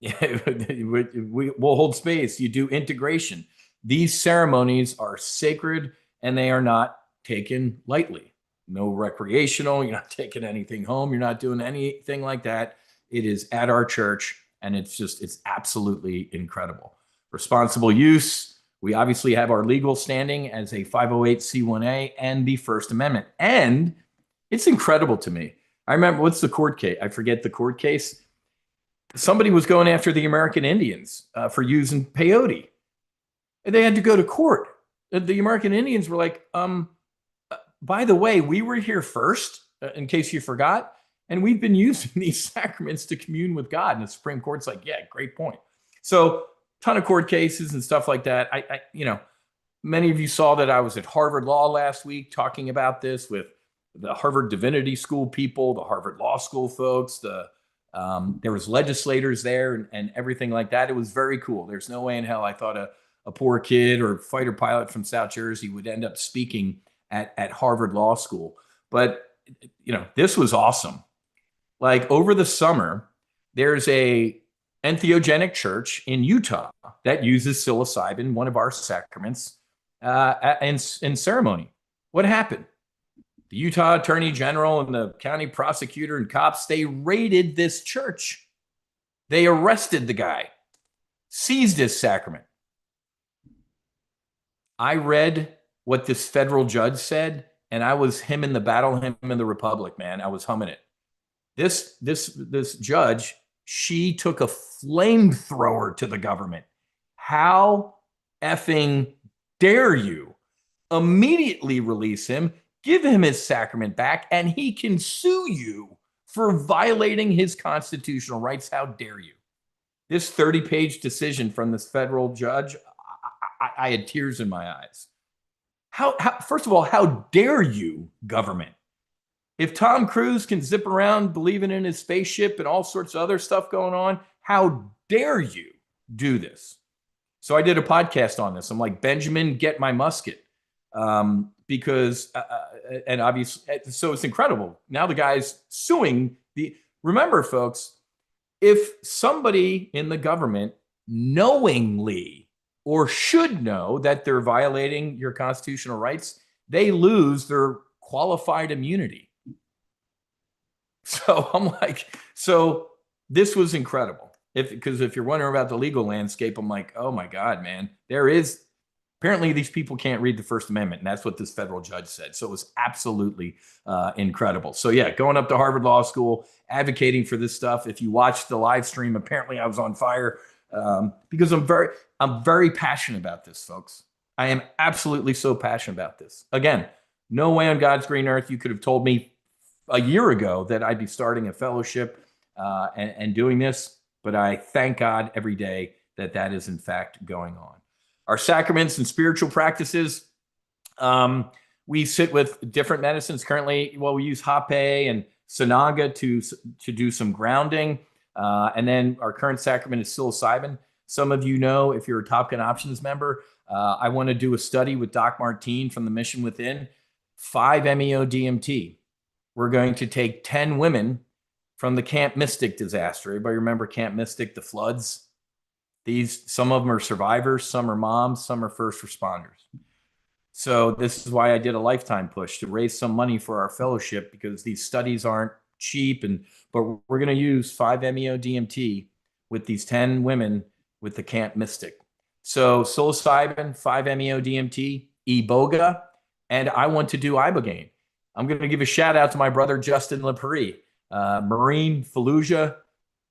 We'll hold space. You do integration. These ceremonies are sacred and they are not taken lightly. No recreational. You're not taking anything home. You're not doing anything like that. It is at our church, and it's absolutely incredible. Responsible use. We obviously have our legal standing as a 508c1a and the First Amendment. And it's incredible to me. I remember, what's the court case? I forget the court case. Somebody was going after the American Indians for using peyote. And they had to go to court. The American Indians were like, by the way, we were here first, in case you forgot, and we've been using these sacraments to commune with God. And the Supreme Court's like, yeah, great point. So ton of court cases and stuff like that. Many of you saw that I was at Harvard Law last week talking about this with the Harvard Divinity School people, the Harvard Law School folks, there was legislators there and everything like that. It was very cool. There's no way in hell I thought a poor kid or fighter pilot from South Jersey would end up speaking at Harvard Law School. But, this was awesome. Like over the summer, there's a entheogenic church in Utah that uses psilocybin, one of our sacraments, in ceremony. What happened? The Utah Attorney General and the county prosecutor and cops, they raided this church. They arrested the guy, seized his sacrament. I read what this federal judge said, and I was him in the battle, him in the republic, man. I was humming it. This judge, she took a flamethrower to the government. How effing dare you immediately release him, give him his sacrament back, and he can sue you for violating his constitutional rights. How dare you? This 30-page decision from this federal judge, I had tears in my eyes. First of all, how dare you, government? If Tom Cruise can zip around believing in his spaceship and all sorts of other stuff going on, how dare you do this? So I did a podcast on this. I'm like, Benjamin, get my musket. Because, and obviously, so it's incredible. Now the guy's suing remember folks, if somebody in the government knowingly or should know that they're violating your constitutional rights, they lose their qualified immunity. So I'm like, so this was incredible. Because if you're wondering about the legal landscape, I'm like, oh my God, man, apparently these people can't read the First Amendment. And that's what this federal judge said. So it was absolutely incredible. So yeah, going up to Harvard Law School, advocating for this stuff. If you watched the live stream, apparently I was on fire because I'm very passionate about this, folks. I am absolutely so passionate about this. Again, no way on God's green earth you could have told me a year ago that I'd be starting a fellowship and doing this, but I thank God every day that that is in fact going on. Our sacraments and spiritual practices, we sit with different medicines currently. Well, we use Hape and Sanaga to do some grounding. And then our current sacrament is psilocybin. Some of you know, if you're a Top Gun Options member, I want to do a study with Doc Martine from the Mission Within, 5-MeO DMT. We're going to take 10 women from the Camp Mystic disaster. Everybody remember Camp Mystic, the floods? Some of them are survivors, some are moms, some are first responders. So this is why I did a lifetime push to raise some money for our fellowship, because these studies aren't cheap. But we're going to use 5-MeO DMT with these 10 women with the Camp Mystic. So psilocybin, 5-MeO DMT, Iboga, and I want to do Ibogaine. I'm going to give a shout out to my brother, Justin LaPree, Marine, Fallujah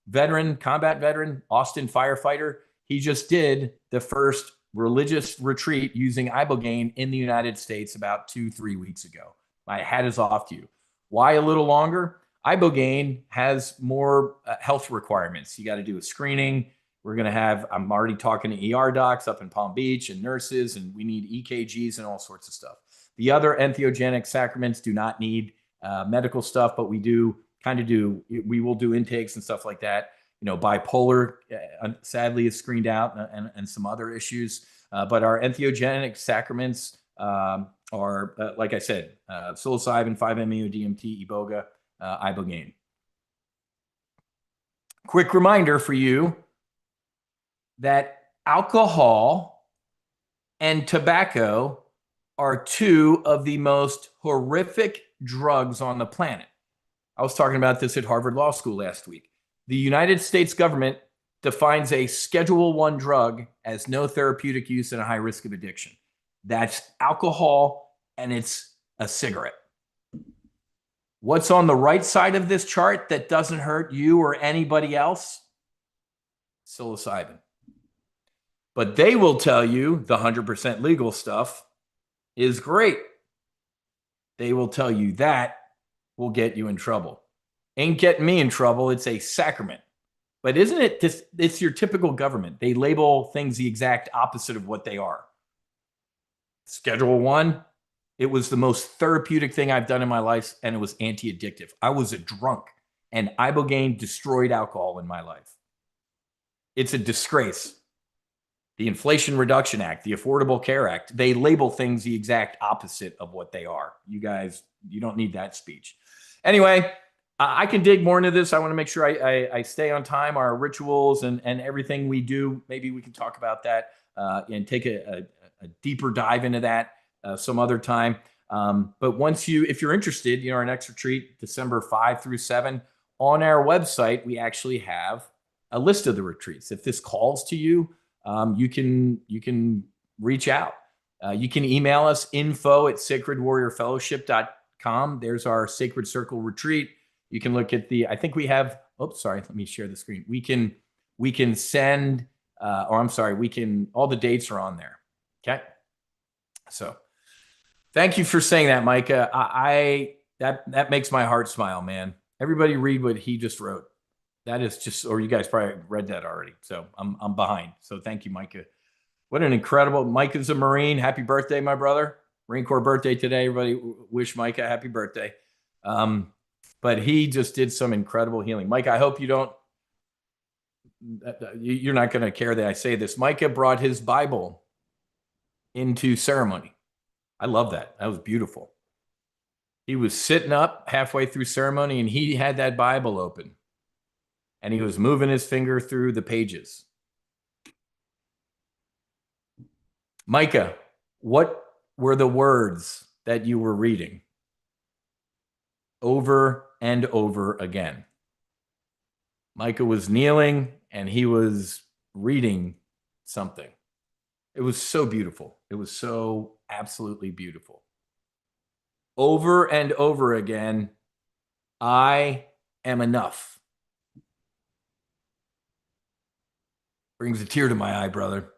veteran, combat veteran, Austin firefighter. He just did the first religious retreat using Ibogaine in the United States about 2-3 weeks ago. My hat is off to you. Why a little longer? Ibogaine has more health requirements. You got to do a screening. We're going to have, I'm already talking to ER docs up in Palm Beach and nurses, and we need EKGs and all sorts of stuff. The other entheogenic sacraments do not need medical stuff, but we will do intakes and stuff like that. You know, bipolar sadly is screened out, and some other issues. But our entheogenic sacraments are, like I said, psilocybin, 5-MeO DMT, Iboga, Ibogaine. Quick reminder for you that alcohol and tobacco are two of the most horrific drugs on the planet. I was talking about this at Harvard Law School last week. The United States government defines a Schedule I drug as no therapeutic use and a high risk of addiction. That's alcohol, and it's a cigarette. What's on the right side of this chart that doesn't hurt you or anybody else? Psilocybin. But they will tell you the 100% legal stuff is great. They will tell you that will get you in trouble. Ain't getting me in trouble. It's a sacrament. But isn't it just, it's your typical government. They label things the exact opposite of what they are. Schedule I, it was the most therapeutic thing I've done in my life, and it was anti-addictive. I was a drunk, and Ibogaine destroyed alcohol in my life. It's a disgrace. The Inflation Reduction Act, the Affordable Care Act, they label things the exact opposite of what they are. You guys, you don't need that speech. Anyway, I can dig more into this. I want to make sure I stay on time. Our rituals and everything we do, maybe we can talk about that and take a deeper dive into that some other time. But if you're interested, our next retreat, December 5 through 7, on our website, we actually have a list of the retreats. If this calls to you, you can reach out. You can email us info@sacredwarriorfellowship.com. There's our Sacred Circle retreat. You can look at I think we have, let me share the screen. We can send, all the dates are on there. Okay. So thank you for saying that, Micah. That makes my heart smile, man. Everybody read what he just wrote. That is just, or you guys probably read that already. So I'm behind. So thank you, Micah. What an incredible, Micah's a Marine. Happy birthday, my brother. Marine Corps birthday today. Everybody wish Micah a happy birthday. But he just did some incredible healing. Micah, I hope you're not going to care that I say this. Micah brought his Bible into ceremony. I love that. That was beautiful. He was sitting up halfway through ceremony, and he had that Bible open. And he was moving his finger through the pages. Micah, what were the words that you were reading over and over again? Micah was kneeling and he was reading something. It was so beautiful. It was so absolutely beautiful. Over and over again, I am enough. Brings a tear to my eye, brother.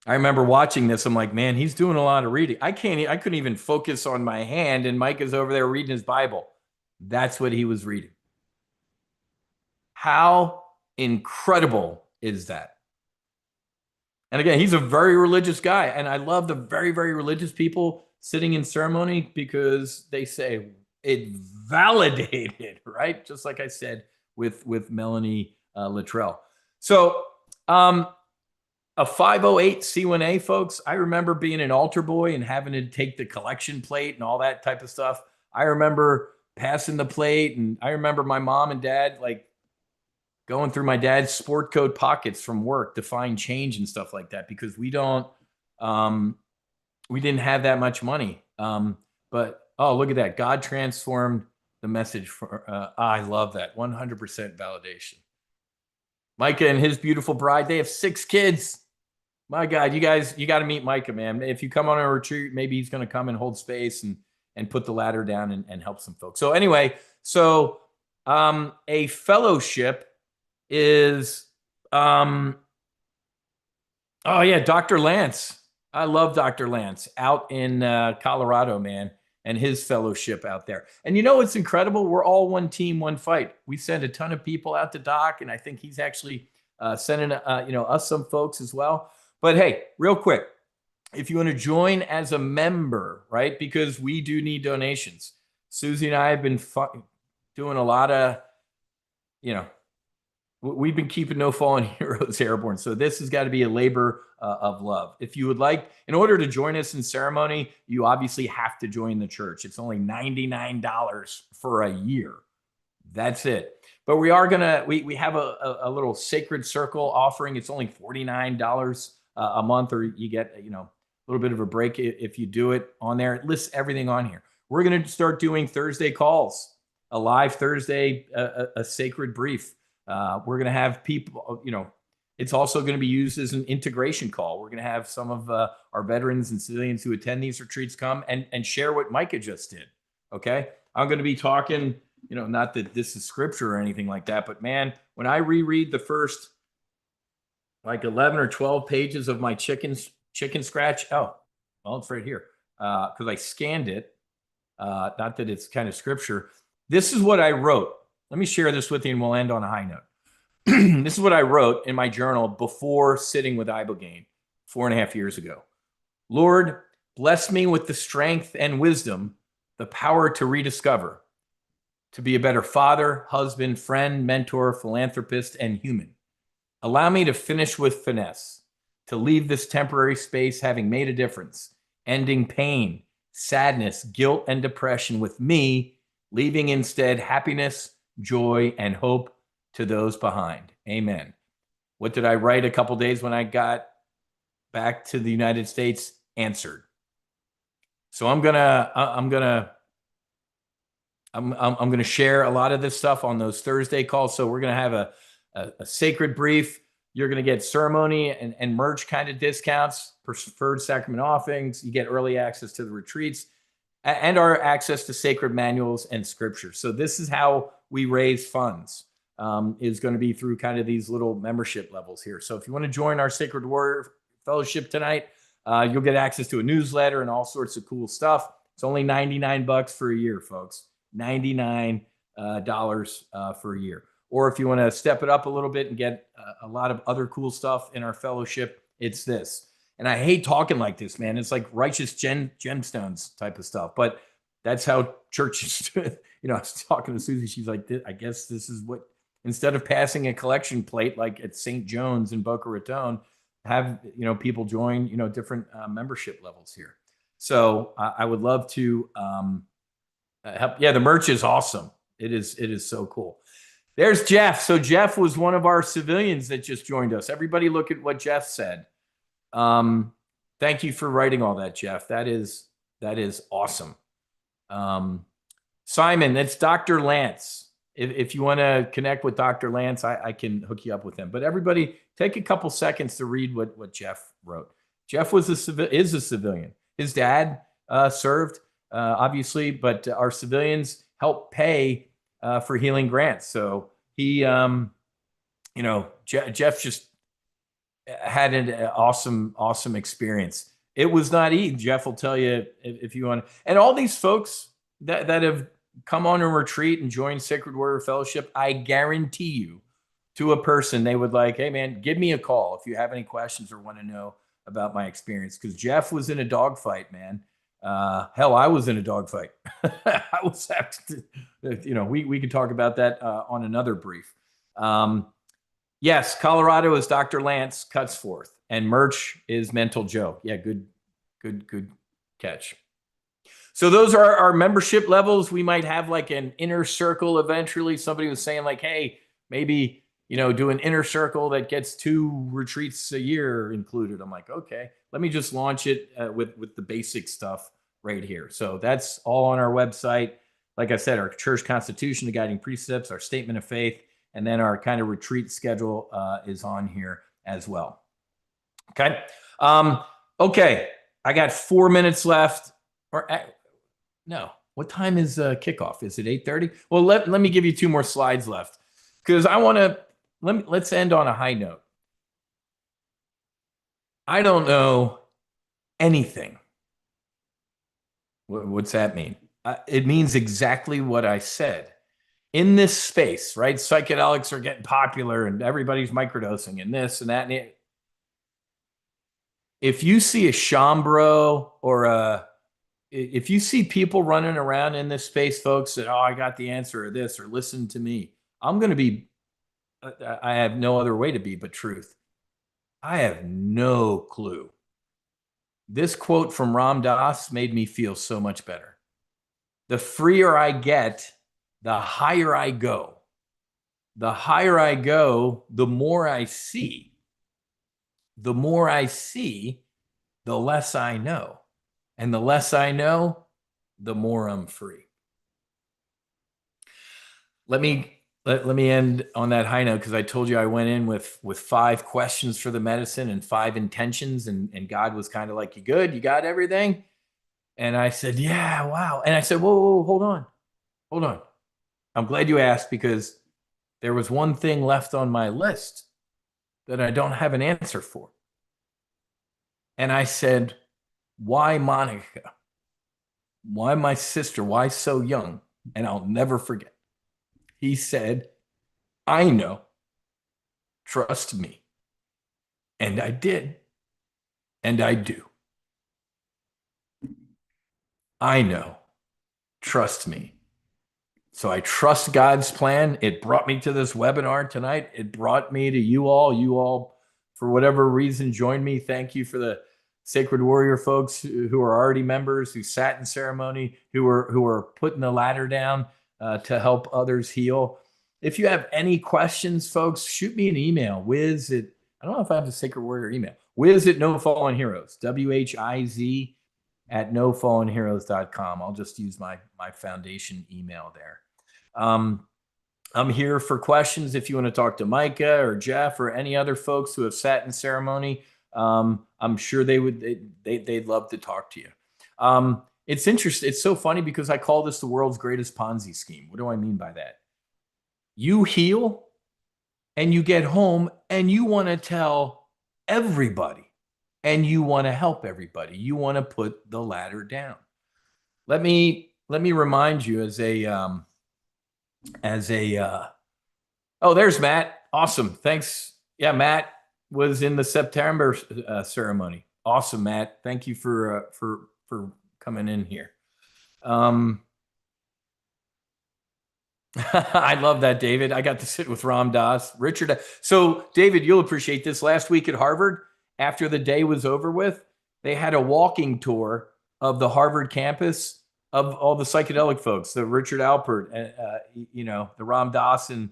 I remember watching this. I'm like, man, he's doing a lot of reading. I couldn't even focus on my hand, and Mike is over there reading his Bible. That's what he was reading. How incredible is that? And again, he's a very religious guy. And I love the very, very religious people sitting in ceremony because they say it validated, right? Just like I said with Melanie Luttrell. So a 508c1a, folks, I remember being an altar boy and having to take the collection plate and all that type of stuff. I remember passing the plate, and I remember my mom and dad like going through my dad's sport coat pockets from work to find change and stuff like that because we didn't have that much money. But oh, look at that. God transformed the message for, I love that. 100% validation. Micah and his beautiful bride, they have 6 kids. My God, you got to meet Micah, man. If you come on a retreat, maybe he's going to come and hold space and put the ladder down and help some folks. So anyway, a fellowship is, oh yeah, Dr. Lance. I love Dr. Lance out in Colorado, man, and his fellowship out there. And you know what's incredible? We're all one team, one fight. We send a ton of people out to Doc, and I think he's actually sending us some folks as well. But hey, real quick, if you want to join as a member, right? Because we do need donations. Susie and I have been doing a lot of, we've been keeping No Fallen Heroes airborne. So this has got to be a labor of love. If you would like, in order to join us in ceremony, you obviously have to join the church. It's only $99 for a year. That's it. But we are we have a little Sacred Circle offering. It's only $49 a month, or you get, a little bit of a break if you do it on there. It lists everything on here. We're going to start doing Thursday calls, a live Thursday, a sacred brief. We're going to have people, it's also going to be used as an integration call. We're going to have some of our veterans and civilians who attend these retreats come and share what Micah just did. Okay. I'm going to be talking, not that this is scripture or anything like that, but man, when I reread the first like 11 or 12 pages of my chicken scratch. Oh, well, it's right here. Cause I scanned it. Not that it's kind of scripture. This is what I wrote. Let me share this with you and we'll end on a high note. This is what I wrote in my journal before sitting with Ibogaine 4.5 years ago. Lord, bless me with the strength and wisdom, the power to rediscover, to be a better father, husband, friend, mentor, philanthropist, and human. Allow me to finish with finesse, to leave this temporary space having made a difference, ending pain, sadness, guilt, and depression with me, leaving instead happiness, joy, and hope to those behind. Amen. What did I write a couple days when I got back to the United States? Answered. So I'm gonna share a lot of this stuff on those Thursday calls. So we're gonna have a sacred brief. You're gonna get ceremony and merch kind of discounts, preferred sacrament offerings. You get early access to the retreats and our access to sacred manuals and scripture. So this is how we raise funds, is going to be through kind of these little membership levels here. So if you want to join our Sacred Warrior Fellowship tonight, you'll get access to a newsletter and all sorts of cool stuff. It's only $99 for a year, folks. $99 for a year. Or if you want to step it up a little bit and get a lot of other cool stuff in our fellowship, it's this. And I hate talking like this, man. It's like righteous gemstones type of stuff. But that's how churches, I was talking to Susie. She's like, I guess this is what, instead of passing a collection plate like at St. John's in Boca Raton, have, people join, different membership levels here. So I would love to help. Yeah, the merch is awesome. It is so cool. There's Jeff. So Jeff was one of our civilians that just joined us. Everybody look at what Jeff said. Thank you for writing all that, Jeff. That is awesome. Simon, that's Dr. Lance. If you want to connect with Dr. Lance, I can hook you up with him. But everybody, take a couple seconds to read what Jeff wrote. Jeff is a civilian. His dad served, obviously, but our civilians help pay for healing grants. So he, Jeff just had an awesome experience. It was not easy. Jeff will tell you if you want. And all these folks that have come on a retreat and joined Sacred Warrior Fellowship, I guarantee you, to a person, they would like, hey man, give me a call if you have any questions or want to know about my experience. Because Jeff was in a dogfight, man. Hell, I was in a dogfight. I was, we could talk about that on another brief. Yes, Colorado is Dr. Lance Cutsforth, and Merch is Mental Joe. Yeah, good catch. So those are our membership levels. We might have like an inner circle eventually. Somebody was saying like, hey, maybe do an inner circle that gets 2 retreats a year included. I'm like, okay, let me just launch it with the basic stuff right here. So that's all on our website. Like I said, our church constitution, the guiding precepts, our statement of faith, and then our kind of retreat schedule is on here as well. Okay. Okay. I got 4 minutes left. Or no, what time is kickoff? Is it 8:30? Well, let me give you 2 more slides left, because I want to let's end on a high note. I don't know anything. What's that mean? It means exactly what I said. In this space, right? Psychedelics are getting popular and everybody's microdosing and this and that. And if you see a Shambro or if you see people running around in this space, folks, that, oh, I got the answer or this, or listen to me, I'm going to be, I have no other way to be but truth. I have no clue. This quote from Ram Dass made me feel so much better. The freer I get, the higher I go. The higher I go, the more I see. The more I see, the less I know. And the less I know, the more I'm free. Let me end on that high note, because I told you I went in with 5 questions for the medicine and 5 intentions, and God was kind of like, you good? You got everything? And I said, yeah, wow. And I said, whoa, hold on. I'm glad you asked, because there was one thing left on my list that I don't have an answer for. And I said, why Monica? Why my sister? Why so young? And I'll never forget. He said, I know. Trust me. And I did. And I do. I know. Trust me. So I trust God's plan. It brought me to this webinar tonight. It brought me to you all. You all, for whatever reason, joined me. Thank you for the Sacred Warrior folks who are already members, who sat in ceremony, who are putting the ladder down to help others heal. If you have any questions, folks, shoot me an email. Wiz at, I don't know if I have the Sacred Warrior email. Wiz at No Fallen Heroes. WHIZ at nofallenheroes.com. I'll just use my foundation email there. I'm here for questions. If you want to talk to Micah or Jeff or any other folks who have sat in ceremony, I'm sure they'd love to talk to you. It's interesting. It's so funny, because I call this the world's greatest Ponzi scheme. What do I mean by that? You heal and you get home and you want to tell everybody and you want to help everybody. You want to put the ladder down. Let me remind you oh, there's Matt. Awesome. Thanks. Yeah, Matt was in the September ceremony. Awesome, Matt. Thank you for coming in here. I love that, David. I got to sit with Ram Dass, Richard. So, David, you'll appreciate this. Last week at Harvard, after the day was over with, they had a walking tour of the Harvard campus of all the psychedelic folks, the Richard Alpert, the Ram Dass and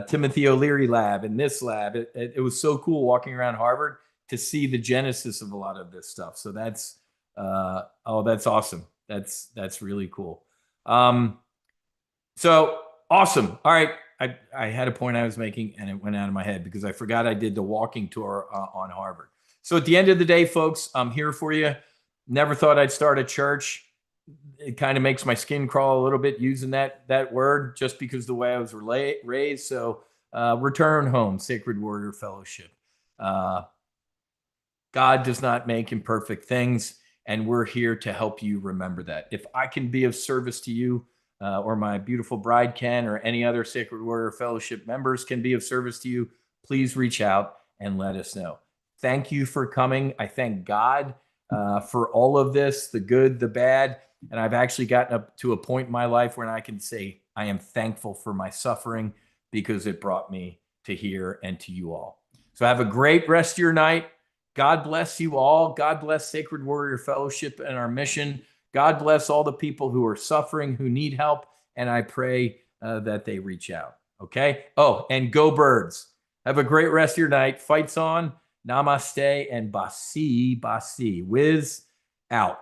Timothy O'Leary lab and this lab. It was so cool walking around Harvard to see the genesis of a lot of this stuff. So that's awesome. That's really cool. So awesome. All right. I had a point I was making and it went out of my head because I forgot I did the walking tour on Harvard. So at the end of the day, folks, I'm here for you. Never thought I'd start a church. It kind of makes my skin crawl a little bit using that word, just because the way I was raised. So return home, Sacred Warrior Fellowship. God does not make imperfect things, and we're here to help you remember that. If I can be of service to you, or my beautiful bride can, or any other Sacred Warrior Fellowship members can be of service to you, please reach out and let us know. Thank you for coming. I thank God for all of this, the good, the bad. And I've actually gotten up to a point in my life where I can say I am thankful for my suffering because it brought me to here and to you all. So have a great rest of your night. God bless you all. God bless Sacred Warrior Fellowship and our mission. God bless all the people who are suffering, who need help. And I pray that they reach out. Okay. Oh, and go Birds. Have a great rest of your night. Fights on. Namaste and Basi Basi. Wiz out.